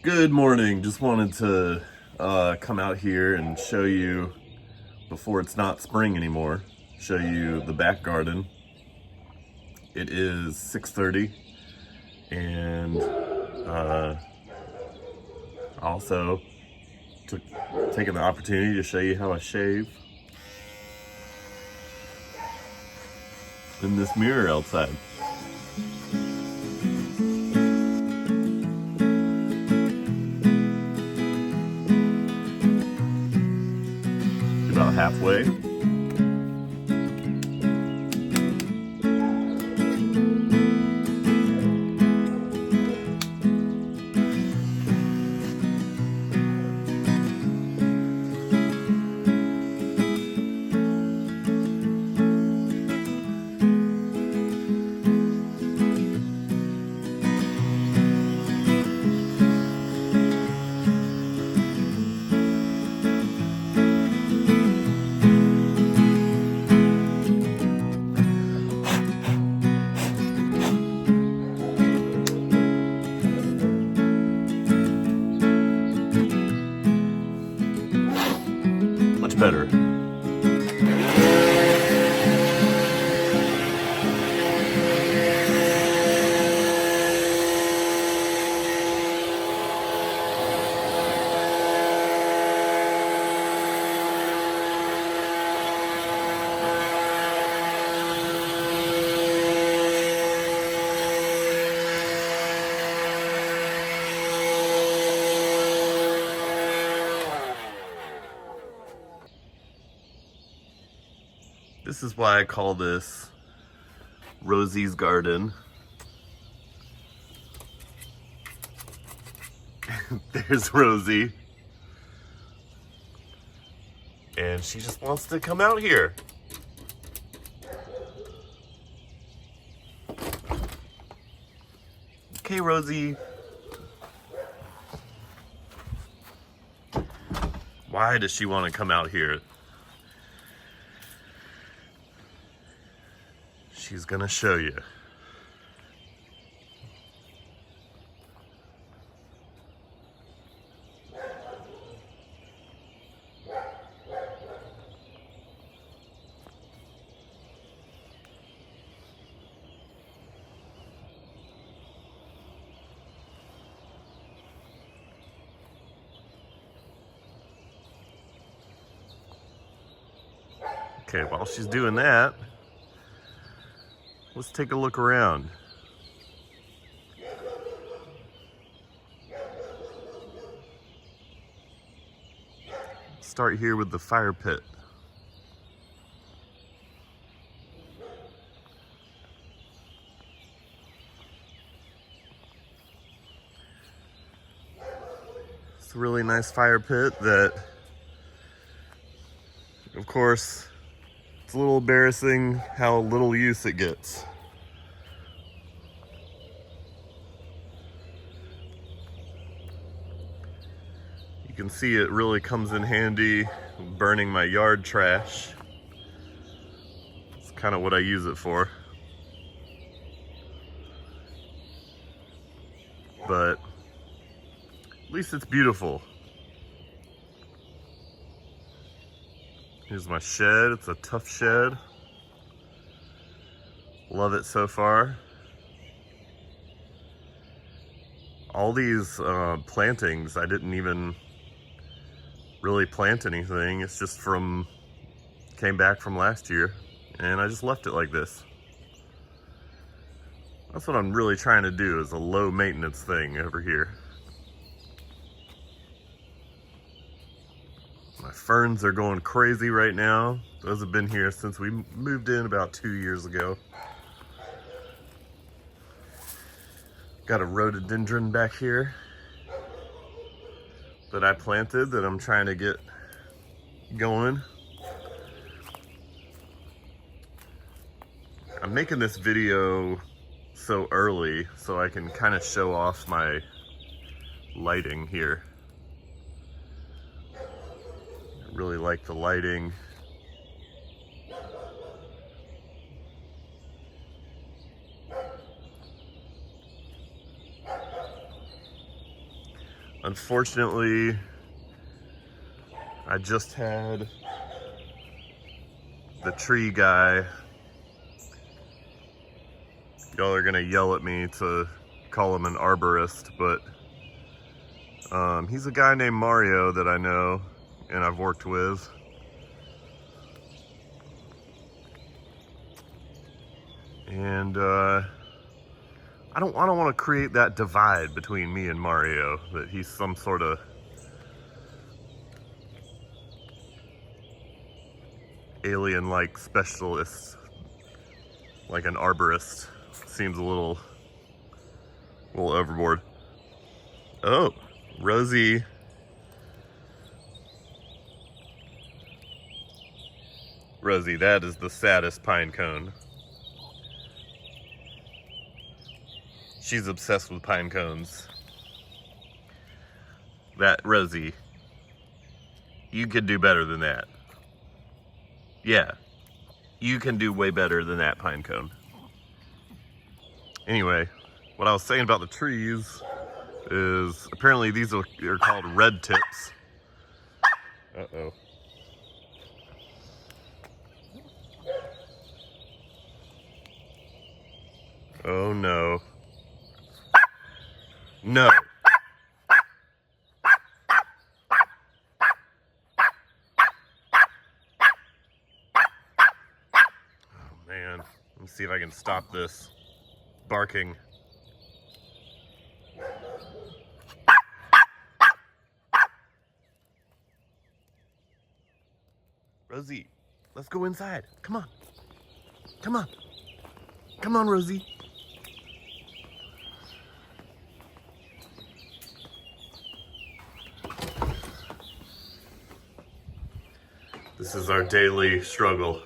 Good morning. Just wanted to come out here and show you, before it's not spring anymore, show you the back garden. It is 6:30 and also taking the opportunity to show you how I shave in this mirror outside. About halfway. Much better. This is why I call this Rosie's Garden. There's Rosie. And she just wants to come out here. Okay, Rosie. Why does she want to come out here? She's gonna show you. Okay, while she's doing that, let's take a look around. Start here with the fire pit. It's a really nice fire pit that, of course, it's a little embarrassing how little use it gets. You can see it really comes in handy burning my yard trash. It's kind of what I use it for. But at least it's beautiful. Here's my shed. It's a tough shed. Love it so far. All these plantings, I didn't even really plant anything. It's just came back from last year, and I just left it like this. That's what I'm really trying to do, is a low maintenance thing over here. My ferns are going crazy right now. Those have been here since we moved in about 2 years ago. Got a rhododendron back here that I planted that I'm trying to get going. I'm making this video so early so I can kind of show off my lighting here. I really like the lighting. Unfortunately, I just had the tree guy. Y'all are gonna yell at me to call him an arborist, but he's a guy named Mario that I know and I've worked with. And I don't want to create that divide between me and Mario, that he's some sort of alien-like specialist, like an arborist. Seems a little overboard. Oh, Rosie. Rosie, that is the saddest pine cone. She's obsessed with pine cones. That, Rosie, you could do better than that. Yeah, you can do way better than that pine cone. Anyway, what I was saying about the trees is apparently these are called red tips. Uh-oh. Oh no. No. Oh man, let me see if I can stop this barking. Rosie, let's go inside. Come on. Come on. Come on, Rosie. This is our daily struggle.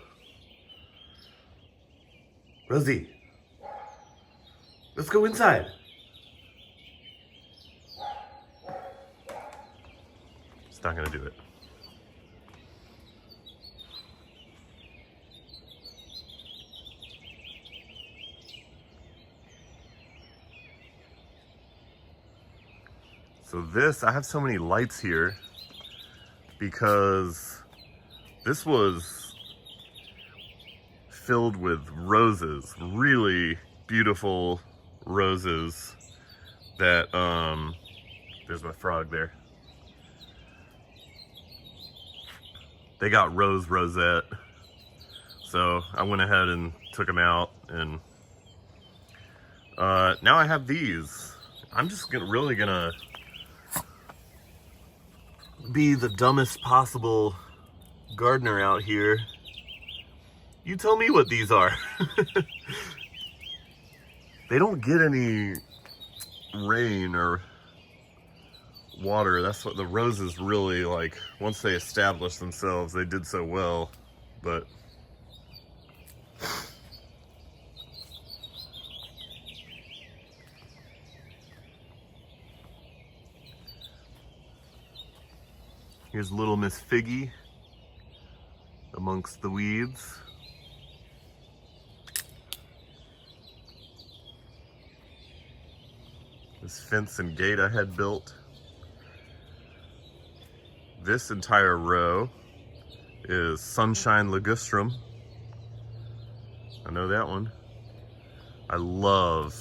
Rosie, let's go inside. It's not gonna do it. So this, I have so many lights here because this was filled with roses, really beautiful roses that, there's my frog there. They got rosette. So I went ahead and took them out, and now I have these. I'm just really gonna be the dumbest possible gardener out here. You tell me what these are. They don't get any rain or water. That's what the roses really like. Once they established themselves, they did so well, but here's little Miss Figgy amongst the weeds. This fence and gate I had built. This entire row is Sunshine Ligustrum. I know that one. I love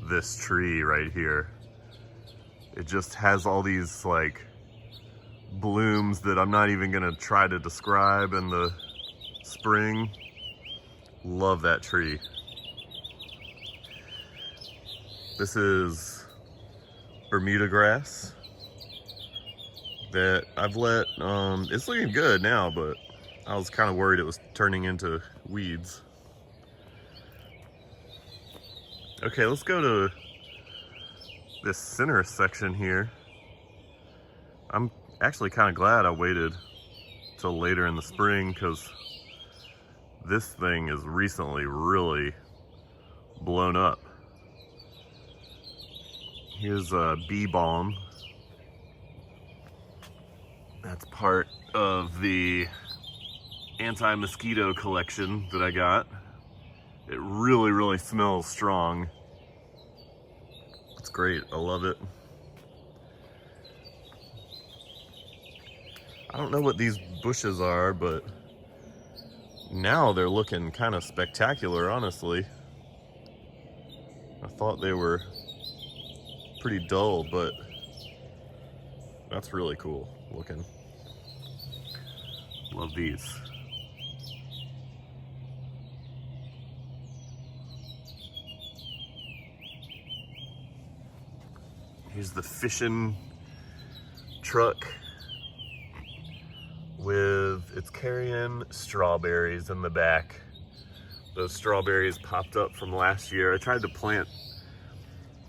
this tree right here. It just has all these like blooms that I'm not even gonna try to describe in the spring. Love that tree. This is Bermuda grass that I've let, it's looking good now, but I was kind of worried it was turning into weeds. Okay, let's go to this center section here. I'm actually kind of glad I waited till later in the spring, because this thing is recently really blown up. Here's a bee balm. That's part of the anti-mosquito collection that I got. It really, really smells strong. It's great, I love it. I don't know what these bushes are, but now they're looking kind of spectacular, honestly. I thought they were pretty dull, but that's really cool looking. Love these. Here's the fishing truck it's carrying strawberries in the back. Those strawberries popped up from last year. I tried to plant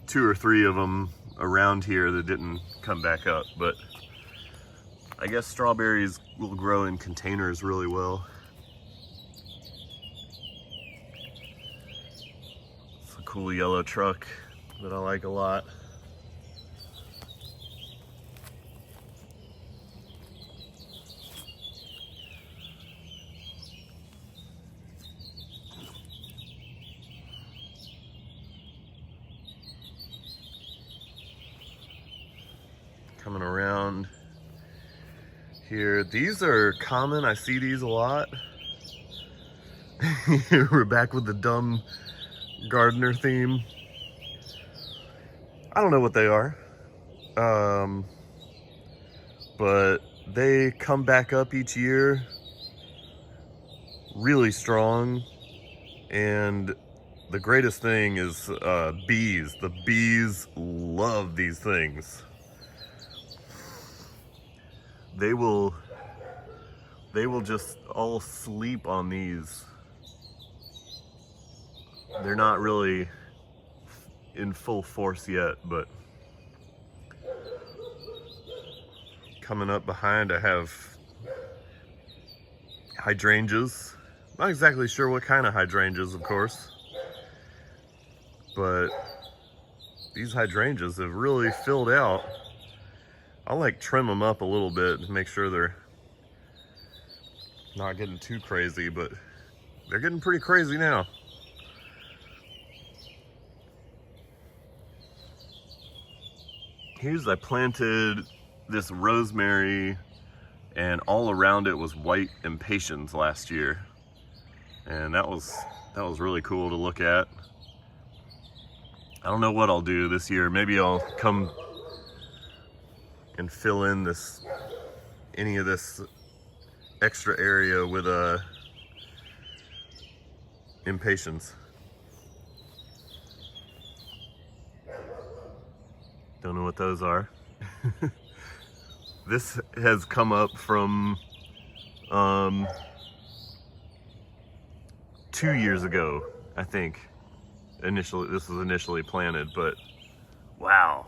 2 or 3 of them around here that didn't come back up, but I guess strawberries will grow in containers really well. It's a cool yellow truck that I like a lot. Coming around here, these are common. I see these a lot. We're back with the dumb gardener theme. I don't know what they are, but they come back up each year really strong. And the greatest thing is bees. The bees love these things. They will just all sleep on these. They're not really in full force yet, but coming up behind I have hydrangeas. Not exactly sure what kind of hydrangeas, of course, but these hydrangeas have really filled out. I'll like trim them up a little bit to make sure they're not getting too crazy, but they're getting pretty crazy now. I planted this rosemary, and all around it was white impatiens last year. And that was really cool to look at. I don't know what I'll do this year. Maybe I'll come and fill in any of this extra area with impatiens. Don't know what those are. This has come up from 2 years ago, I think. This was initially planted, but wow.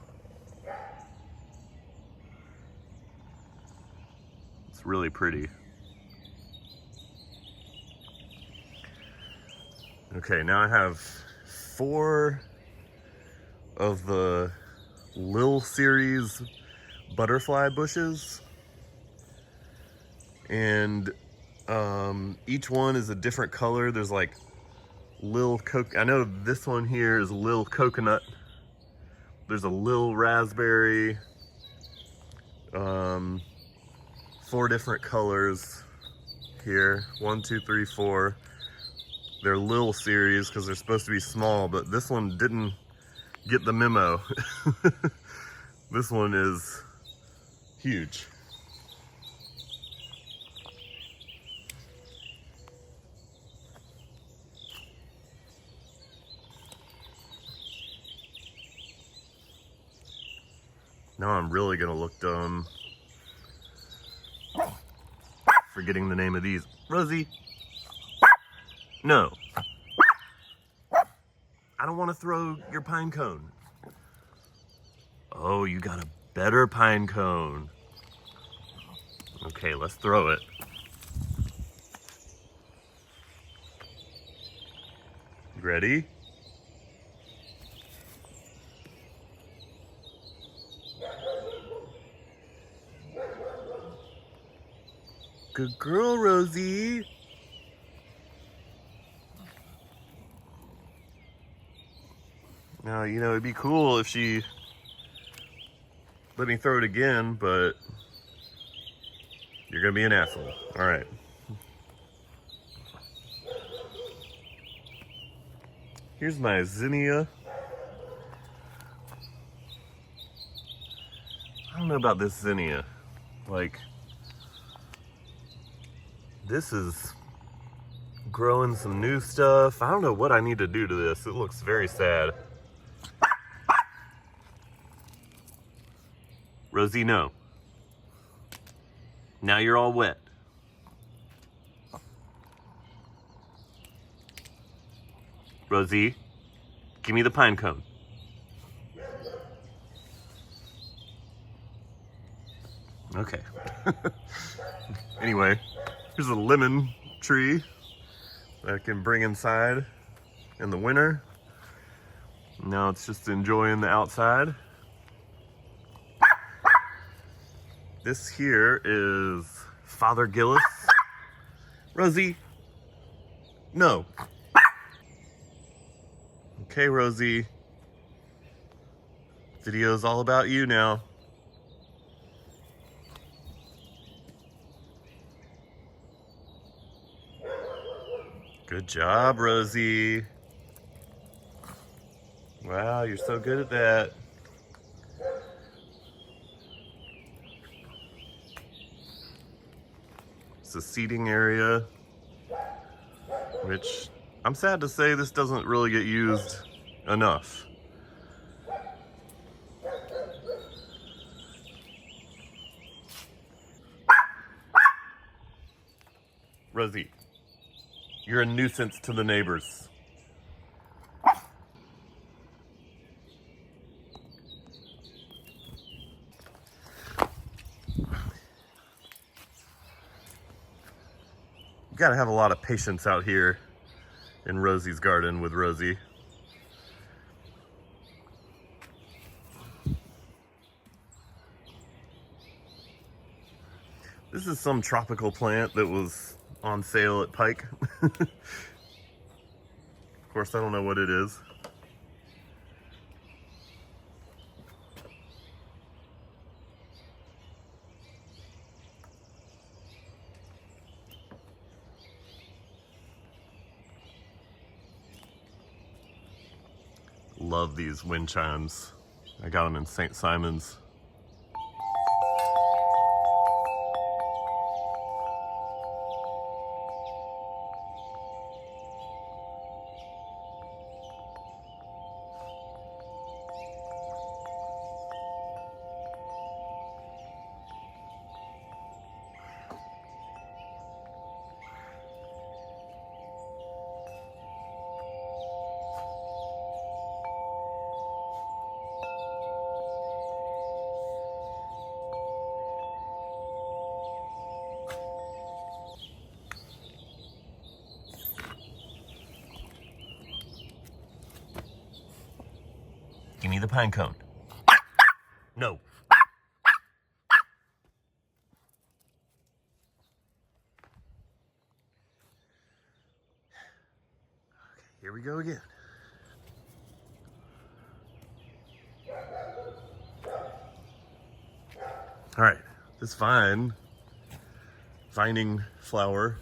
It's really pretty. Okay, now I have 4 of the Lil series butterfly bushes, and each one is a different color. There's like I know this one here is Lil Coconut. There's a Lil Raspberry. 4 different colors here. 1, 2, 3, 4. They're Lil series because they're supposed to be small, but this one didn't get the memo. This one is huge. Now I'm really gonna look dumb forgetting the name of these. Rosie, no. I don't want to throw your pine cone. Oh, you got a better pine cone. Okay, let's throw it. Ready? Good girl, Rosie. Now, you know, it'd be cool if she let me throw it again, but You're gonna be an asshole. All right. Here's my zinnia. I don't know about this zinnia. Like, this is growing some new stuff. I don't know what I need to do to this. It looks very sad. Rosie, no. Now you're all wet. Rosie, give me the pine cone. Okay. Anyway, here's a lemon tree that I can bring inside in the winter. Now it's just enjoying the outside. This here is Father Gillis. Rosie, no. Okay, Rosie. Video's all about you now. Good job, Rosie. Wow, you're so good at that. It's a seating area, which I'm sad to say this doesn't really get used enough. Rosie, you're a nuisance to the neighbors. You gotta have a lot of patience out here in Rosie's garden with Rosie. This is some tropical plant that was on sale at Pike. Of course, I don't know what it is. Love these wind chimes. I got them in St. Simon's. Give me the pine cone. No. Okay, here we go again. All right, this vining flower.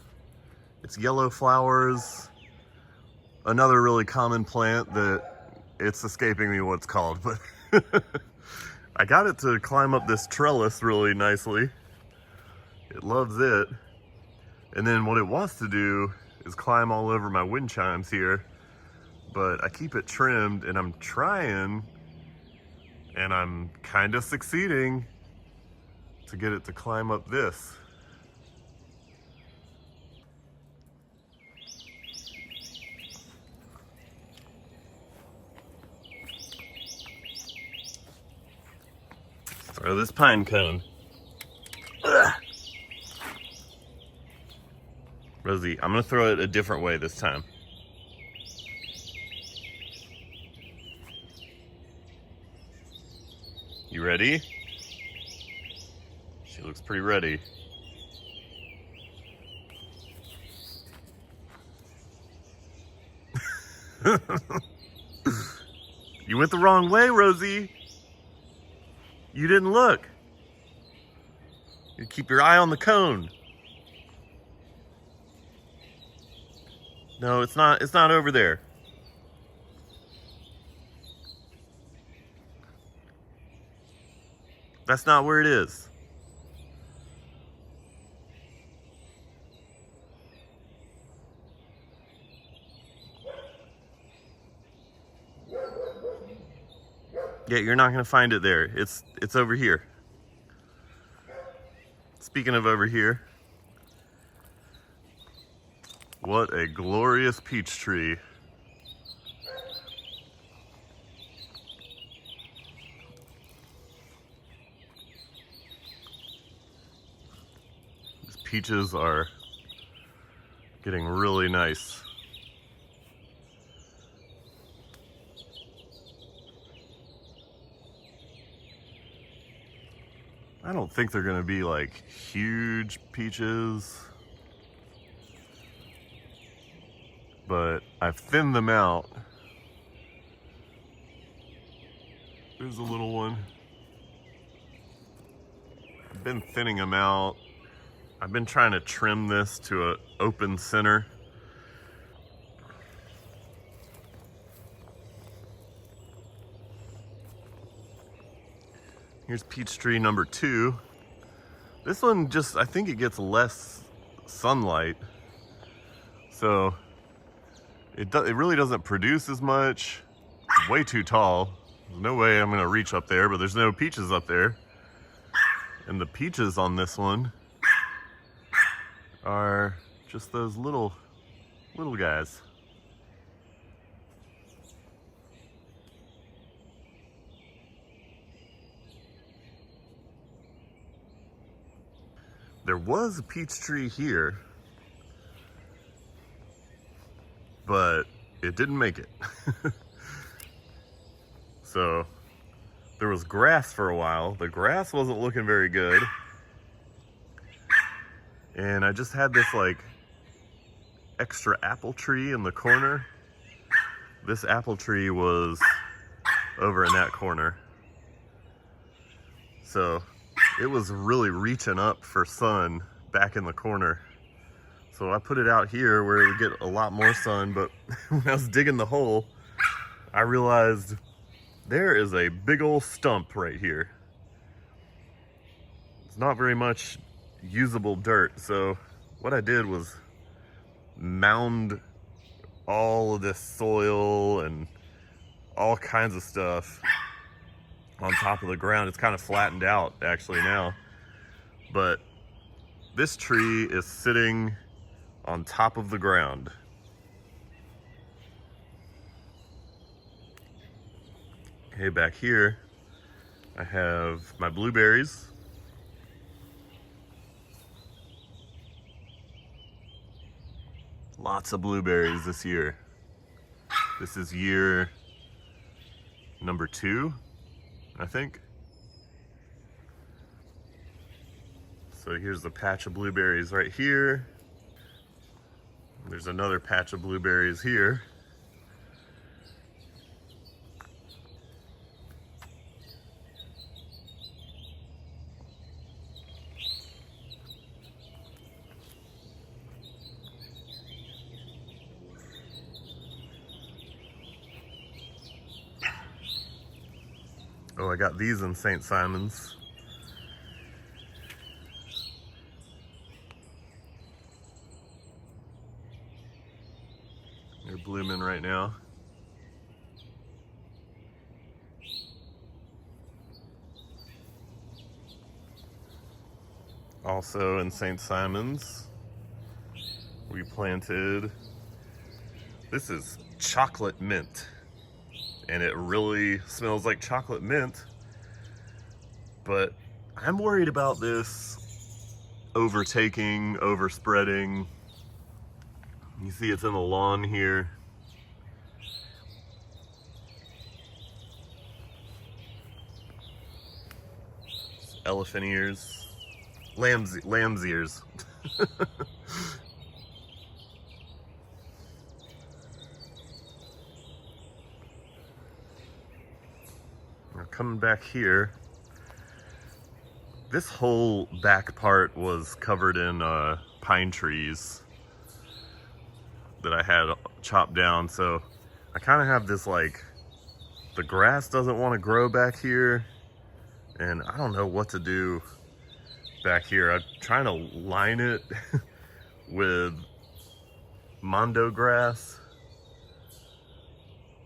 It's yellow flowers. Another really common plant that it's escaping me what it's called, but I got it to climb up this trellis really nicely. It loves it. And then what it wants to do is climb all over my wind chimes here, but I keep it trimmed and I'm trying, and I'm kind of succeeding to get it to climb up this. Throw this pine cone. Ugh. Rosie, I'm gonna throw it a different way this time. You ready? She looks pretty ready. You went the wrong way, Rosie. You didn't look. You keep your eye on the cone. No, it's not over there. That's not where it is. Yeah, you're not gonna find it there. It's over here. Speaking of over here, what a glorious peach tree. These peaches are getting really nice. I don't think they're gonna be like huge peaches, but I've thinned them out. There's a little one. I've been thinning them out. I've been trying to trim this to an open center. Here's peach tree number 2. This one just, I think it gets less sunlight. So it really doesn't produce as much. It's way too tall. There's no way I'm gonna reach up there, but there's no peaches up there. And the peaches on this one are just those little guys. There was a peach tree here, but it didn't make it. So there was grass for a while. The grass wasn't looking very good. And I just had this like extra apple tree in the corner. This apple tree was over in that corner. So it was really reaching up for sun back in the corner. So I put it out here where it would get a lot more sun, but when I was digging the hole, I realized there is a big old stump right here. It's not very much usable dirt, so what I did was mound all of this soil and all kinds of stuff on top of the ground. It's kind of flattened out actually now, but this tree is sitting on top of the ground. Okay, back here I have my blueberries. Lots of blueberries this year. This is year number 2, I think. So here's a patch of blueberries right here. There's another patch of blueberries here. Oh, I got these in St. Simon's. They're blooming right now. Also in St. Simon's, we planted, this is chocolate mint. And it really smells like chocolate mint, but I'm worried about this overtaking, overspreading. You see it's in the lawn here. Elephant ears, lamb's ears. Now coming back here, This whole back part was covered in pine trees that I had chopped down, so I kind of have this, like, the grass doesn't want to grow back here, and I don't know what to do back here. I'm trying to line it with mondo grass,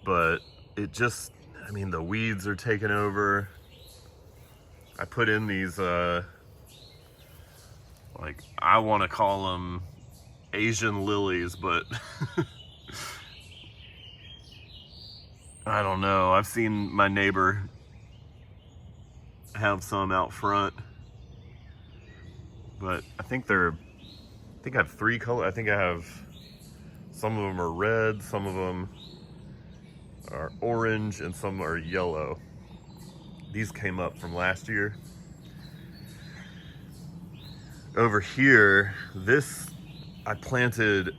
but it just, I mean, the weeds are taking over. I put in these, like, I want to call them Asian lilies, but I don't know. I've seen my neighbor have some out front, but I think I have 3 colors. I think I have, some of them are red, some of them are orange, and some are yellow. These came up from last year. Over here, this I planted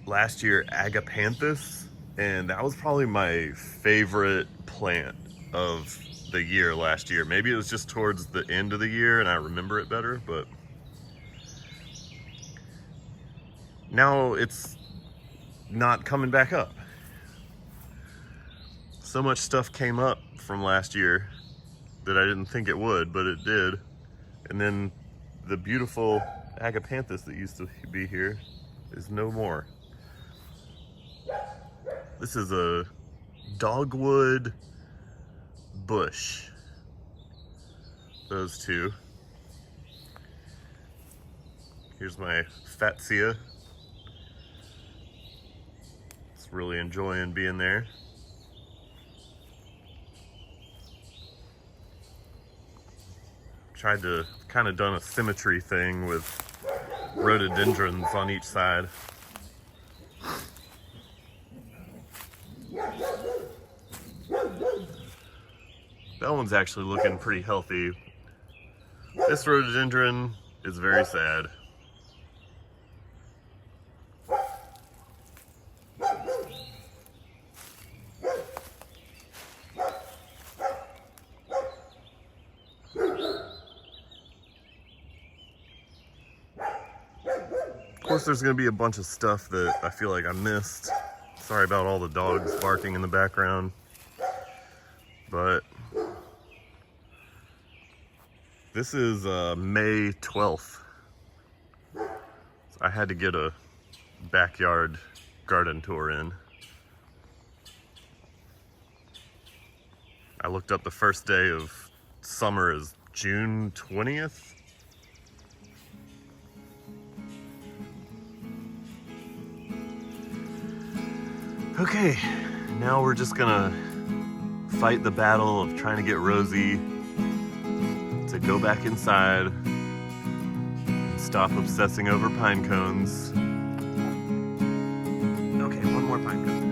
last year, agapanthus, and that was probably my favorite plant of the year last year. Maybe it was just towards the end of the year and I remember it better, but now it's not coming back up. So much stuff came up from last year that I didn't think it would, but it did. And then the beautiful agapanthus that used to be here is no more. This is a dogwood bush. Those two. Here's my fatsia. It's really enjoying being there. Tried to kind of done a symmetry thing with rhododendrons on each side. That one's actually looking pretty healthy. This rhododendron is very sad. Of course, there's going to be a bunch of stuff that I feel like I missed. Sorry about all the dogs barking in the background. But this is May 12th. So I had to get a backyard garden tour in. I looked up the first day of summer is June 20th. Okay, now we're just gonna fight the battle of trying to get Rosie to go back inside and stop obsessing over pine cones. Okay, one more pine cone.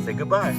Say goodbye.